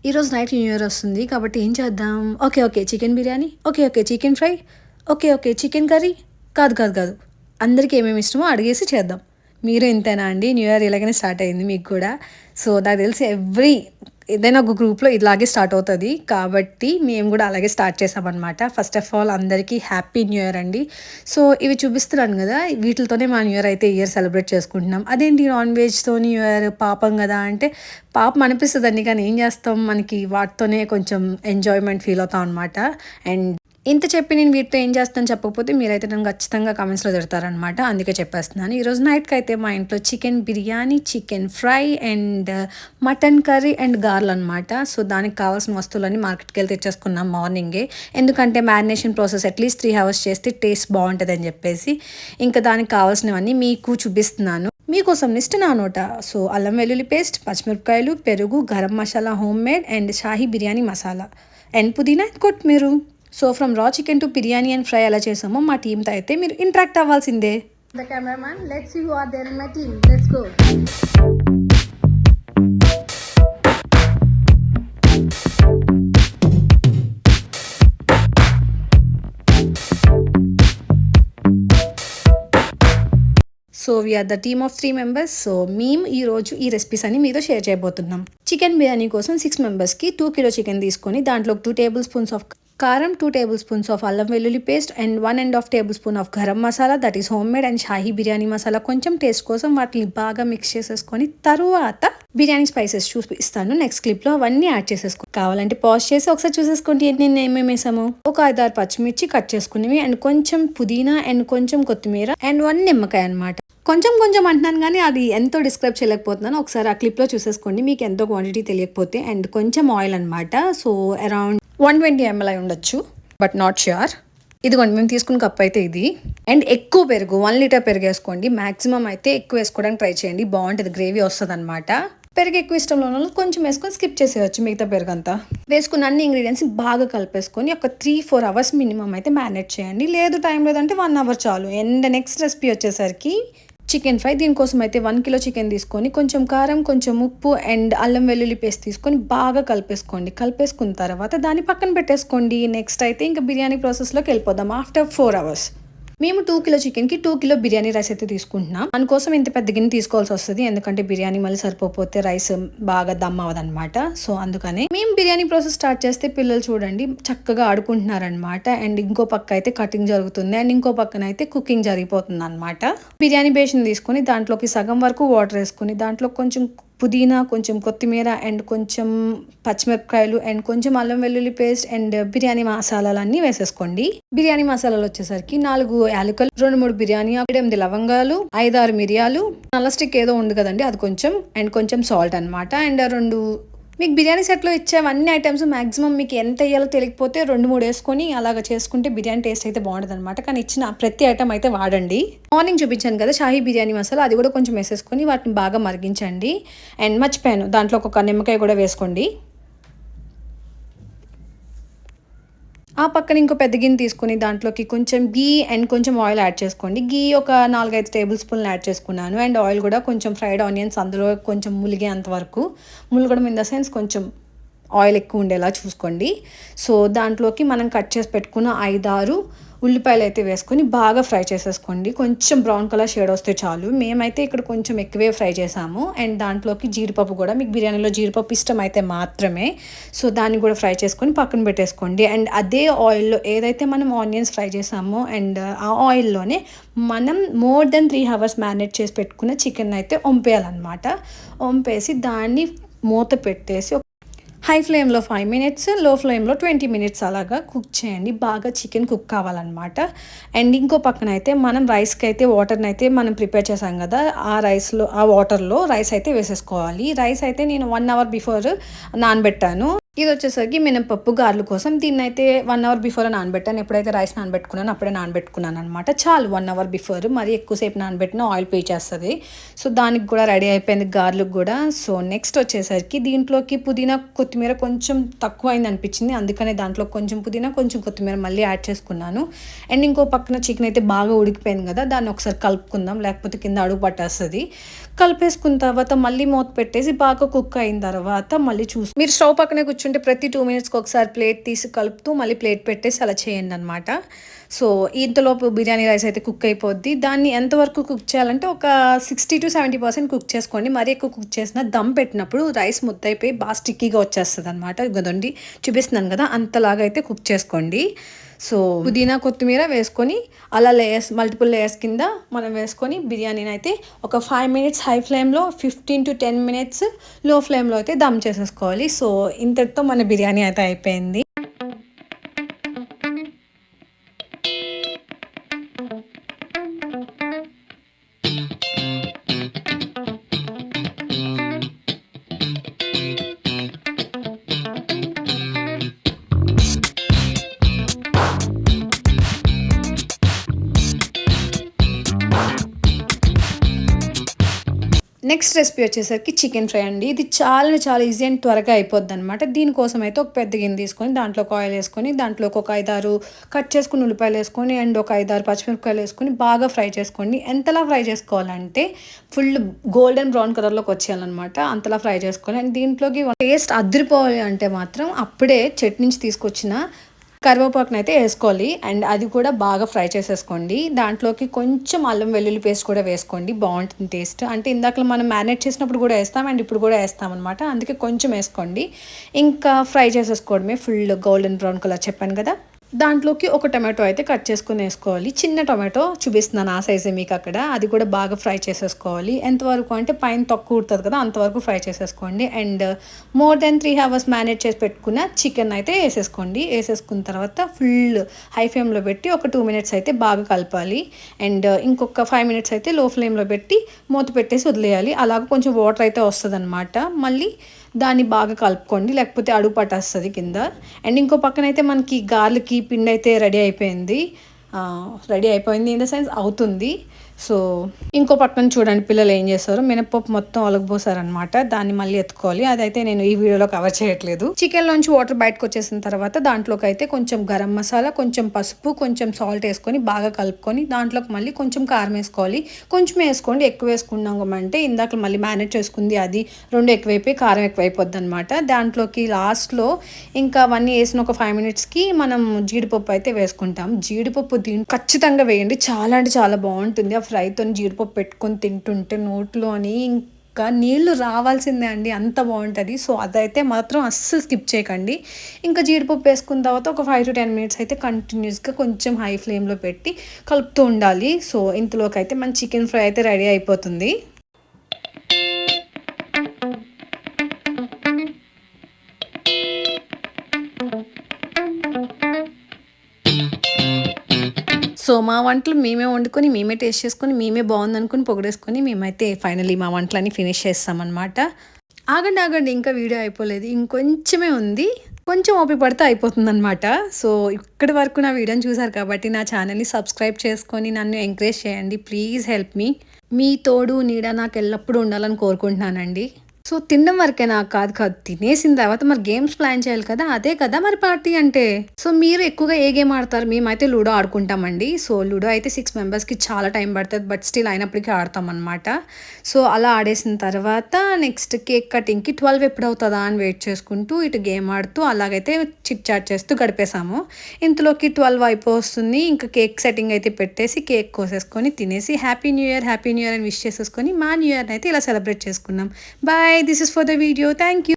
ఈరోజు night new year వస్తుంది కాబట్టి ఏం చేద్దాం? Okay. Chicken biryani. Okay. Chicken fry. Okay. Chicken curry. కాదు. అందరికి ఏమేమి ఇష్టమో అడిగేసి చేద్దాం. మీరు ఇంతేనా అండి? న్యూ ఇయర్ ఇలాగనే స్టార్ట్ అయింది మీకు కూడా. సో, నాకు తెలిసి ఏదైనా ఒక గ్రూప్‌లో ఇలాగే స్టార్ట్ అవుతది. కాబట్టి మేము గూడా అలాగే స్టార్ట్ చేశామనమాట. ఫస్ట్ ఆఫ్ ఆల్ అందరికీ హ్యాపీ న్యూ ఇయర్ అండి. సో, ఇవి చూపిస్తున్నాను గదా! వీటిలతోనే మా న్యూ ఇయర్ అయితే ఈ ఇయర్ సెలబ్రేట్ చేసుకుంటున్నాం. అదేంటి నాన్ వెజ్‌తో న్యూ ఇయర్ పాపం గదా! అంటే పాపం అనిపిస్తదండి. కానీ ఏం చేస్తాం? మనకి వాటితోనే కొంచెం ఎంజాయ్‌మెంట్ ఫీల్ అవుతాం అనమాట. అండ్ ఇంత చెప్పి నేను వీటితో ఏం చేస్తాను చెప్పకపోతే మీరైతే నన్ను ఖచ్చితంగా కామెంట్స్‌లో తిడతారనమాట. అందుకే చెప్పేస్తున్నాను. ఈరోజు నైట్‌కైతే మా ఇంట్లో chicken biryani, chicken fry and mutton curry and గార్లనమాట. సో, దానికి కావాల్సిన వస్తువులన్నీ మార్కెట్‌కెళ్ళి తెచ్చేసుకున్నాం మార్నింగే. ఎందుకంటే మ్యారినేషన్ ప్రాసెస్ అట్‌లీస్ట్ 3 అవర్స్ చేస్తే టేస్ట్ బావుంటదని చెప్పేసి. ఇంకా దానికి కావాల్సినవన్నీ మీకు చూపిస్తున్నాను. మీకోసం లిస్ట్ నా నోట. సో, అల్లం వెల్లుల్లి పేస్ట్, పచ్చిమిరపకాయలు, పెరుగు, garam masala homemade and shahi biryani masala and పుదీనా, కొత్తిమీర. So from raw chicken to biryani and fry ఎలా చేసామో మా టీమ్తో అయితే మీరు ఇంటరాక్ట్ అవ్వాల్సిందే. The cameraman lets you are there in my team. Let's go. So we're the team of 3 members. So మేము ఈరోజు ఈ రెసిపీస్ అని మీతో షేర్ చేయబోతున్నాం. చికెన్ బిర్యానీ కోసం 6 మెంబర్స్కి 2 కిలో చికెన్ తీసుకొని దాంట్లో 2 టేబుల్ స్పూన్స్ ఆఫ్ కారం, 2 టేబుల్ స్పూన్స్ ఆఫ్ అల్లం వెల్లుల్లి paste and 1.5 tablespoon of garam masala that is home made and shahi biryani masala కొంచెం టేస్ట్ కోసం వాటిని బాగా మిక్స్ చేసేసుకొని తరువాత బిర్యానీ స్పైసెస్ చూపిస్తాను నెక్స్ట్ క్లిప్లో. అవన్నీ యాడ్ చేసేసుకో. కావాలంటే పాజ్ చేసి ఒకసారి చూసేసుకోండి ఏమేమి వేసాము. ఒక 5-6 పచ్చిమిర్చి కట్ చేసుకునేవి అండ్ కొంచెం పుదీనా అండ్ కొంచెం కొత్తిమీర అండ్ 1 నిమ్మకాయ అనమాట. కొంచెం అంటున్నాను కానీ అది ఎంతో డిస్క్రైబ్ చేయలేకపోతున్నాను. ఒకసారి ఆ క్లిప్లో చూసేసుకోండి మీకు ఎంతో క్వాంటిటీ తెలియకపోతే. అండ్ కొంచెం ఆయిల్ అనమాట. సో అరౌండ్ 120 ml అయి ఉండొచ్చు బట్ నాట్ ష్యూర్. ఇదిగోండి మేము తీసుకున్న కప్ అయితే ఇది. అండ్ ఎక్కువ పెరుగు 1 లీటర్ పెరుగు వేసుకోండి. మాక్సిమం అయితే ఎక్కువ వేసుకోవడానికి ట్రై చేయండి. బాగుంటుంది, గ్రేవీ వస్తుంది అనమాట. పెరుగు ఎక్కువ ఇష్టంలో ఉన్న కొంచెం వేసుకొని స్కిప్ చేసేయచ్చు మిగతా పెరుగు అంతా. వేసుకున్న అన్ని ఇంగ్రీడియంట్స్ బాగా కలిపేసుకొని ఒక 3-4 అవర్స్ మినిమం అయితే మ్యారినేట్ చేయండి. లేదు టైం లేదంటే 1 అవర్ చాలు. అండ్ నెక్స్ట్ రెసిపీ వచ్చేసరికి చికెన్ ఫ్రై. దీనికోసం అయితే 1 కిలో చికెన్ తీసుకొని కొంచెం కారం, కొంచెం ఉప్పు అండ్ అల్లం వెల్లుల్లి పేస్ట్ తీసుకొని బాగా కలిపేసుకున్న తర్వాత దాన్ని పక్కన పెట్టేసుకోండి. నెక్స్ట్ అయితే ఇంకా బిర్యానీ ప్రాసెస్లోకి వెళ్ళిపోదాం. ఆఫ్టర్ 4 అవర్స్ మేము 2 కిలో చికెన్కి 2 కిలో బిర్యానీ రైస్ అయితే తీసుకుంటున్నాం. దానికోసం ఇంత పెద్ద గిన్నె తీసుకోవాల్సి వస్తుంది ఎందుకంటే బిర్యానీ మళ్ళీ సరిపోతే రైస్ బాగా దమ్ అవ్వదన్నమాట. సో అందుకనే మేము బిర్యానీ ప్రాసెస్ స్టార్ట్ చేస్తే పిల్లలు చూడండి చక్కగా ఆడుకుంటున్నారనమాట. అండ్ ఇంకో పక్క అయితే కటింగ్ జరుగుతుంది అండ్ ఇంకో పక్కన అయితే కుకింగ్ జరిగిపోతుంది అనమాట. బిర్యానీ బేషన్ తీసుకొని దాంట్లోకి సగం వరకు వాటర్ వేసుకొని దాంట్లో కొంచెం పుదీనా, కొంచెం కొత్తిమీర అండ్ కొంచెం పచ్చిమిరపకాయలు అండ్ కొంచెం అల్లం వెల్లుల్లి పేస్ట్ అండ్ బిర్యానీ మసాలాలన్నీ వేసేసుకోండి. బిర్యానీ మసాలాలు వచ్చేసరికి 4 యాలకులు, 2-3 బిర్యానీ, 8 లవంగాలు, 5-6 మిరియాలు, నల్ల స్టిక్ ఏదో ఉంది కదండి అది కొంచెం అండ్ కొంచెం సాల్ట్ అనమాట. అండ్ 2 మీకు బిర్యానీ సెట్లో ఇచ్చేవన్నీ ఐటమ్స్ మాక్సిమం మీకు ఎంత వేయాలో తెలియకపోతే 2-3 వేసుకొని అలాగ చేసుకుంటే బిర్యానీ టేస్ట్ అయితే బాగుంటుంది అనమాట. కానీ ఇచ్చిన ప్రతి ఐటమ్ అయితే వాడండి. మార్నింగ్ చూపించాను కదా షాహీ బిర్యానీ మసాలా, అది కూడా కొంచెం వేసేసుకొని వాటిని బాగా మరిగించండి. అండ్ మర్చిపోయాను దాంట్లో ఒక నిమ్మకాయ కూడా వేసుకోండి. ఆ పక్కన ఇంకో పెద్ద గిన్నె తీసుకుని దాంట్లోకి కొంచెం గీ అండ్ కొంచెం ఆయిల్ యాడ్ చేసుకోండి. గీ ఒక 4-5 టేబుల్ స్పూన్లు యాడ్ చేసుకున్నాను. అండ్ ఆయిల్ కూడా కొంచెం ఫ్రైడ్ ఆనియన్స్ అందులో కొంచెం ములిగేంత వరకు, ములగడం ఇన్ ద సెన్స్ కొంచెం ఆయిల్ ఎక్కువ ఉండేలా చూసుకోండి. సో దాంట్లోకి మనం కట్ చేసి పెట్టుకున్న 5-6 ఉల్లిపాయలు అయితే వేసుకొని బాగా ఫ్రై చేసేసుకోండి. కొంచెం బ్రౌన్ కలర్ షేడ్ వస్తే చాలు. మేమైతే ఇక్కడ కొంచెం ఎక్కువే ఫ్రై చేసాము. అండ్ దాంట్లోకి జీడిపప్పు కూడా, మీకు బిర్యానీలో జీడిపప్పు ఇష్టం అయితే మాత్రమే. సో దాన్ని కూడా ఫ్రై చేసుకొని పక్కన పెట్టేసుకోండి. అండ్ అదే ఆయిల్లో ఏదైతే మనం ఆనియన్స్ ఫ్రై చేసామో అండ్ ఆ ఆయిల్లోనే మనం మోర్ దెన్ 3 అవర్స్ మ్యారినేట్ చేసి పెట్టుకున్న చికెన్ అయితే వంపేయాలన్నమాట. వంపేసి దాన్ని మూత పెట్టేసి హై ఫ్లేమ్లో 5 మినిట్స్, లో ఫ్లేమ్లో 20 మినిట్స్ అలాగా కుక్ చేయండి. బాగా చికెన్ కుక్ కావాలన్నమాట. అండ్ ఇంకో పక్కన అయితే మనం రైస్కి అయితే వాటర్ని అయితే మనం ప్రిపేర్ చేసాం కదా, ఆ వాటర్లో రైస్ అయితే వేసేసుకోవాలి. రైస్ అయితే నేను 1 అవర్ బిఫోర్ నానబెట్టాను. ఇది వచ్చేసరికి మినపప్పు గారెల కోసం దీన్నైతే 1 అవర్ బిఫోర్ నానబెట్టాను. ఎప్పుడైతే రైస్ నానబెట్టుకున్నానో అప్పుడే నానబెట్టుకున్నాను అనమాట. చాలు 1 అవర్ బిఫోర్. మరి ఎక్కువసేపు నానబెట్టినా ఆయిల్ పీల్చేస్తది. సో దానికి కూడా రెడీ అయిపోయింది గారెలకు కూడా. సో నెక్స్ట్ వచ్చేసరికి దీంట్లోకి పుదీనా, కొత్తిమీర కొంచెం తక్కువ అయింది అనిపించింది. అందుకనే దాంట్లో కొంచెం పుదీనా, కొంచెం కొత్తిమీర మళ్ళీ యాడ్ చేసుకున్నాను. అండ్ ఇంకో పక్కన చికెన్ అయితే బాగా ఉడికిపోయింది కదా, దాన్ని ఒకసారి కలుపుకుందాం, లేకపోతే కింద అడుగు పట్టేస్తుంది. కలిపేసుకున్న తర్వాత మళ్ళీ మూత పెట్టేసి బాగా కుక్ అయిన తర్వాత మళ్ళీ మీరు స్టవ్ పక్కనే కూర్చుంటే ప్రతి 2 మినిట్స్కి ఒకసారి ప్లేట్ తీసి కలుపుతూ మళ్ళీ ప్లేట్ పెట్టేసి అలా చేయండి అనమాట. సో ఇంతలోపు బిర్యానీ రైస్ అయితే కుక్ అయిపోద్ది. దాన్ని ఎంతవరకు కుక్ చేయాలంటే ఒక 60 to 70% కుక్ చేసుకోండి. మరీ ఎక్కువ కుక్ చేసినా దమ్ పెట్టినప్పుడు రైస్ ముద్దయిపోయి బాగా స్టిక్కీగా వచ్చేస్తుంది అనమాట. గదండి చూపిస్తున్నాను కదా, అంతలాగా అయితే కుక్ చేసుకోండి. సో పుదీనా, కొత్తిమీర వేసుకొని అలా లేయర్స్, మల్టిపుల్ లేయర్స్ కింద మనం వేసుకొని బిర్యానీని అయితే ఒక 5 మినిట్స్ హై ఫ్లేమ్లో, 15 to 10 మినిట్స్ లో ఫ్లేమ్లో అయితే దమ్ చేసేసుకోవాలి. సో ఇంతటితో మన బిర్యానీ అయితే అయిపోయింది. నెక్స్ట్ రెసిపీ వచ్చేసరికి చికెన్ ఫ్రై అండి. ఇది చాలా ఈజీ అండ్ త్వరగా అయిపోద్ది అనమాట. దీనికోసం అయితే ఒక పెద్ద గిన్నె తీసుకొని దాంట్లోకి ఆయిల్ వేసుకొని దాంట్లోకి ఒక 5-6 కట్ చేసుకుని ఉల్లిపాయలు వేసుకొని అండ్ ఒక 5-6 పచ్చిమిరపకాయలు వేసుకొని బాగా ఫ్రై చేసుకోండి. ఎంతలా ఫ్రై చేసుకోవాలంటే ఫుల్ గోల్డెన్ బ్రౌన్ కలర్లోకి వచ్చేయాలన్నమాట. అంతలా ఫ్రై చేసుకోవాలి. అండ్ దీంట్లోకి టేస్ట్ అదిరిపోవాలి అంటే మాత్రం అప్పుడే చెట్టు నుంచి తీసుకొచ్చిన కరివేపాకుని అయితే వేసుకోవాలి. అండ్ అది కూడా బాగా ఫ్రై చేసేసుకోండి. దాంట్లోకి కొంచెం అల్లం వెల్లుల్లి పేస్ట్ కూడా వేసుకోండి, బాగుంటుంది టేస్ట్. అంటే ఇందాక మనం మ్యారినేట్ చేసినప్పుడు కూడా వేస్తాం అండ్ ఇప్పుడు కూడా వేస్తాం అనమాట. అందుకే కొంచెం వేసుకోండి. ఇంకా ఫ్రై చేసేసుకోవడమే, ఫుల్ గోల్డెన్ బ్రౌన్ కలర్ చెప్పాను కదా. దాంట్లోకి ఒక టొమాటో అయితే కట్ చేసుకుని వేసుకోవాలి. చిన్న టొమాటో చూపిస్తున్నాను ఆ సైజే మీకు అక్కడ. అది కూడా బాగా ఫ్రై చేసేసుకోవాలి. ఎంతవరకు అంటే పైన తక్కువ ఉంటుంది కదా, అంతవరకు ఫ్రై చేసేసుకోండి. And more than 3 hours marinate చేసి పెట్టుకున్న చికెన్ అయితే వేసేసుకోండి. వేసేసుకున్న తర్వాత ఫుల్ హై ఫ్లేమ్లో పెట్టి ఒక 2 మినిట్స్ అయితే బాగా కలపాలి. అండ్ ఇంకొక 5 మినిట్స్ అయితే లో ఫ్లేమ్లో పెట్టి మూత పెట్టేసి వదిలేయాలి. అలాగ కొంచెం వాటర్ అయితే వస్తుంది అనమాట. మళ్ళీ దాన్ని బాగా కలుపుకోండి, లేకపోతే అడుగు పట్టేస్తుంది కింద. అండ్ ఇంకో పక్కన అయితే మనకి గార్లికి పిండి అయితే రెడీ అయిపోయింది. ఇన్ ద సెన్స్ అవుతుంది. సో ఇంకో పక్కన చూడండి పిల్లలు ఏం చేస్తారు, మినపప్పు మొత్తం ఒలగబోసారనమాట. దాన్ని మళ్ళీ ఎత్తుకోవాలి. అదైతే నేను ఈ వీడియోలో కవర్ చేయట్లేదు. చికెన్లోంచి వాటర్ బయటకు వచ్చేసిన తర్వాత దాంట్లోకి అయితే కొంచెం గరం మసాలా, కొంచెం పసుపు, కొంచెం సాల్ట్ వేసుకొని బాగా కలుపుకొని దాంట్లోకి మళ్ళీ కొంచెం కారం వేసుకోవాలి. కొంచెం వేసుకోండి, ఎక్కువ వేసుకున్నామంటే ఇందాక మళ్ళీ మేనేజ్ చేసుకుంది అది 2 ఎక్కువైపోయి కారం ఎక్కువైపోద్ది అనమాట. దాంట్లోకి లాస్ట్లో ఇంకా అవన్నీ వేసిన ఒక 5 మినిట్స్కి మనం జీడిపప్పు అయితే వేసుకుంటాం. జీడిపప్పు ఖచ్చితంగా వేయండి, చాలా అంటే చాలా బాగుంటుంది. ఆ ఫ్రైతో జీడిపప్పు పెట్టుకొని తింటుంటే నోట్లోని ఇంకా నీళ్లు రావాల్సిందే అండి, అంత బాగుంటుంది. సో అదైతే మాత్రం అస్సలు స్కిప్ చేయకండి. ఇంకా జీడిపప్పు వేసుకున్న తర్వాత ఒక 5 to 10 మినిట్స్ అయితే కంటిన్యూస్గా కొంచెం హై ఫ్లేమ్లో పెట్టి కలుపుతూ ఉండాలి. సో ఇంతలోకి అయితే మన చికెన్ ఫ్రై అయితే రెడీ అయిపోతుంది. సో మా వంటలు మేమే వండుకొని, మేమే టేస్ట్ చేసుకొని, మేమే బాగుందనుకుని పొగిడేసుకొని మేమైతే ఫైనల్లీ మా వంటలన్నీ ఫినిష్ చేస్తామన్నమాట. ఆగండి, ఇంకా వీడియో అయిపోలేదు, ఇంకొంచెమే ఉంది. కొంచెం ఓపిక పడితే అయిపోతుందన్నమాట. సో ఇక్కడి వరకు నా వీడియోని చూసారు కాబట్టి నా ఛానల్ని సబ్స్క్రైబ్ చేసుకొని నన్ను ఎంకరేజ్ చేయండి. Please help me. మీ తోడు నీడ నాకు ఎల్లప్పుడూ ఉండాలని కోరుకుంటున్నానండి. సో తినడం వరకే నాకు కాదు, తినేసిన తర్వాత మరి గేమ్స్ ప్లాన్ చేయాలి కదా, అదే కదా మరి పార్టీ అంటే. సో మీరు ఎక్కువగా ఏ గేమ్ ఆడతారు? మేమైతే లూడో ఆడుకుంటామండి. సో లూడో అయితే 6 మెంబర్స్కి చాలా టైం పడుతుంది, బట్ స్టిల్ అయినప్పటికీ ఆడతాం అనమాట. సో అలా ఆడేసిన తర్వాత నెక్స్ట్ కేక్ కటింగ్కి 12 ఎప్పుడు అవుతుందా అని వెయిట్ చేసుకుంటూ ఇటు గేమ్ ఆడుతూ అలాగైతే చిట్ చాట్ చేస్తూ గడిపేసాము. ఇంతలోకి 12 అయిపోతుంది. ఇంకా కేక్ సెట్టింగ్ అయితే పెట్టేసి కేక్ కోసేసుకొని తినేసి హ్యాపీ న్యూ ఇయర్ అని విష్ చేసేసుకొని మా న్యూ ఇయర్ అయితే ఇలా సెలబ్రేట్ చేసుకున్నాం. Bye. This is for the video. Thank you.